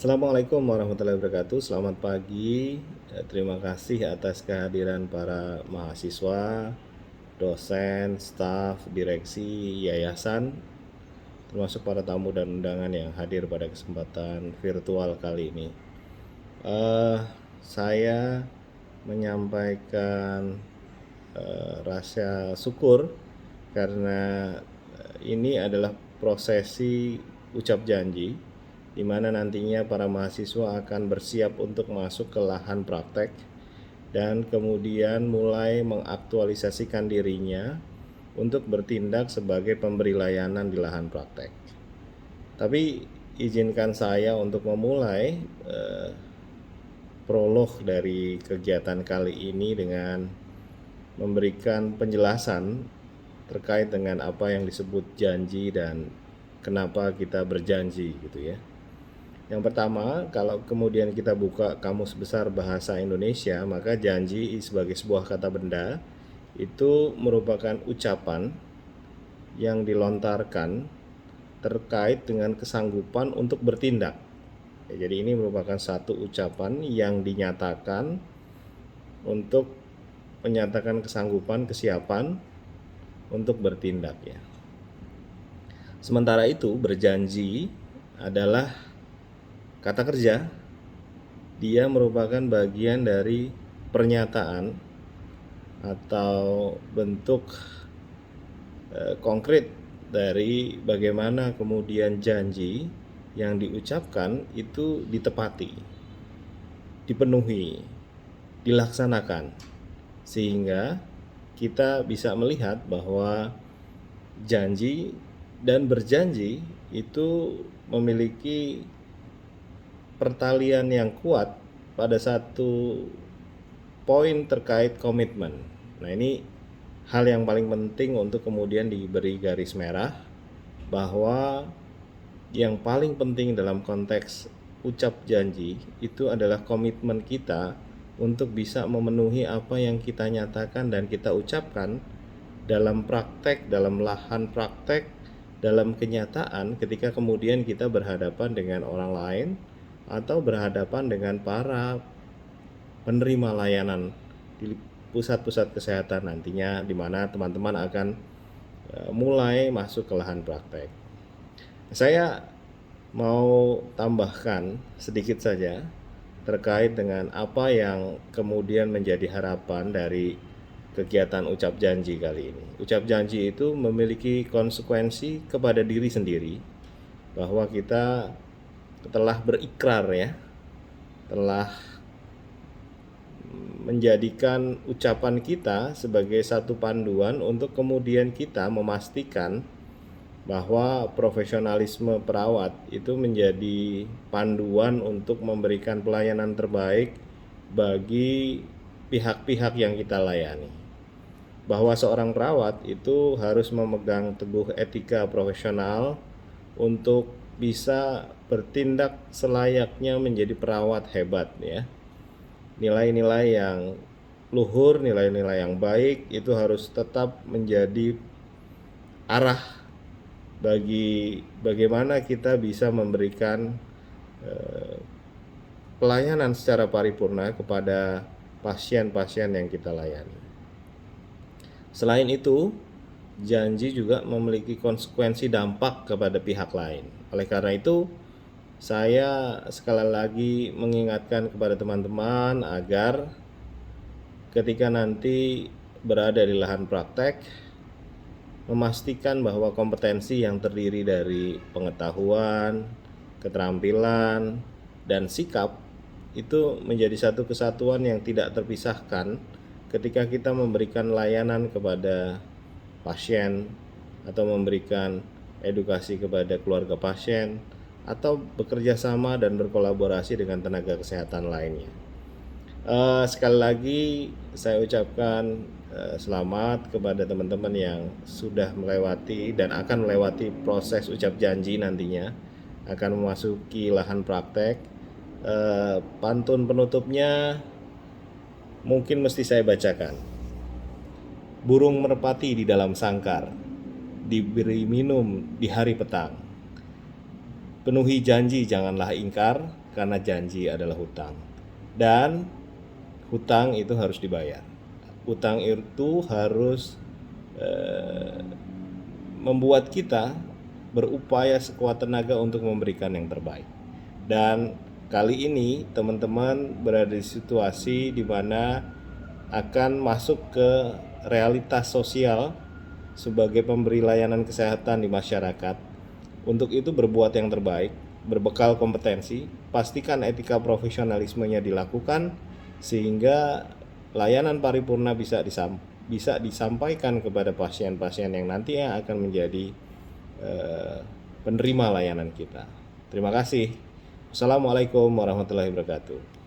Assalamualaikum warahmatullahi wabarakatuh. Selamat pagi. Terima kasih atas kehadiran para mahasiswa, dosen, staf, direksi, yayasan, termasuk para tamu dan undangan yang hadir pada kesempatan virtual kali ini. Saya menyampaikan rasa syukur karena ini adalah prosesi ucap janji di mana nantinya para mahasiswa akan bersiap untuk masuk ke lahan praktek dan kemudian mulai mengaktualisasikan dirinya untuk bertindak sebagai pemberi layanan di lahan praktek. Tapi izinkan saya untuk memulai prolog dari kegiatan kali ini dengan memberikan penjelasan terkait dengan apa yang disebut janji dan kenapa kita berjanji gitu ya. Yang pertama, kalau kemudian kita buka Kamus Besar Bahasa Indonesia, maka janji sebagai sebuah kata benda itu merupakan ucapan yang dilontarkan terkait dengan kesanggupan untuk bertindak. Jadi ini merupakan satu ucapan yang dinyatakan untuk menyatakan kesanggupan, kesiapan untuk bertindak ya. Sementara itu berjanji adalah kata kerja. Dia merupakan bagian dari pernyataan atau bentuk konkret dari bagaimana kemudian janji yang diucapkan itu ditepati, dipenuhi, dilaksanakan, sehingga kita bisa melihat bahwa janji dan berjanji itu memiliki pertalian yang kuat pada satu poin terkait komitmen. Nah, ini hal yang paling penting untuk kemudian diberi garis merah, bahwa yang paling penting dalam konteks ucap janji itu adalah komitmen kita untuk bisa memenuhi apa yang kita nyatakan dan kita ucapkan dalam praktek, dalam lahan praktek, dalam kenyataan ketika kemudian kita berhadapan dengan orang lain atau berhadapan dengan para penerima layanan di pusat-pusat kesehatan nantinya, di mana teman-teman akan mulai masuk ke lahan praktek. Saya mau tambahkan sedikit saja terkait dengan apa yang kemudian menjadi harapan dari kegiatan ucap janji kali ini. Ucap janji itu memiliki konsekuensi kepada diri sendiri, bahwa kita telah berikrar ya, telah menjadikan ucapan kita sebagai satu panduan untuk kemudian kita memastikan bahwa profesionalisme perawat itu menjadi panduan untuk memberikan pelayanan terbaik bagi pihak-pihak yang kita layani. Bahwa seorang perawat itu harus memegang teguh etika profesional untuk bisa bertindak selayaknya menjadi perawat hebat ya. Nilai-nilai yang luhur, nilai-nilai yang baik itu harus tetap menjadi arah bagi bagaimana kita bisa memberikan pelayanan secara paripurna kepada pasien-pasien yang kita layani. Selain itu, janji juga memiliki konsekuensi dampak kepada pihak lain. Oleh karena itu, saya sekali lagi mengingatkan kepada teman-teman agar ketika nanti berada di lahan praktek, memastikan bahwa kompetensi yang terdiri dari pengetahuan, keterampilan, dan sikap itu menjadi satu kesatuan yang tidak terpisahkan ketika kita memberikan layanan kepada pasien atau memberikan edukasi kepada keluarga pasien atau bekerja sama dan berkolaborasi dengan tenaga kesehatan lainnya. Sekali lagi saya ucapkan selamat kepada teman-teman yang sudah melewati dan akan melewati proses ucap janji nantinya, akan memasuki lahan praktek. Pantun penutupnya mungkin mesti saya bacakan. Burung merpati di dalam sangkar, diberi minum di hari petang. Penuhi janji, janganlah ingkar, karena janji adalah hutang. Dan hutang itu harus dibayar. Hutang itu harus membuat kita berupaya sekuat tenaga untuk memberikan yang terbaik. Dan kali ini teman-teman berada di situasi di mana akan masuk ke realitas sosial sebagai pemberi layanan kesehatan di masyarakat. Untuk itu berbuat yang terbaik, berbekal kompetensi, pastikan etika profesionalismenya dilakukan sehingga layanan paripurna bisa disampaikan kepada pasien-pasien yang nantinya akan menjadi penerima layanan kita. Terima kasih. Assalamualaikum warahmatullahi wabarakatuh.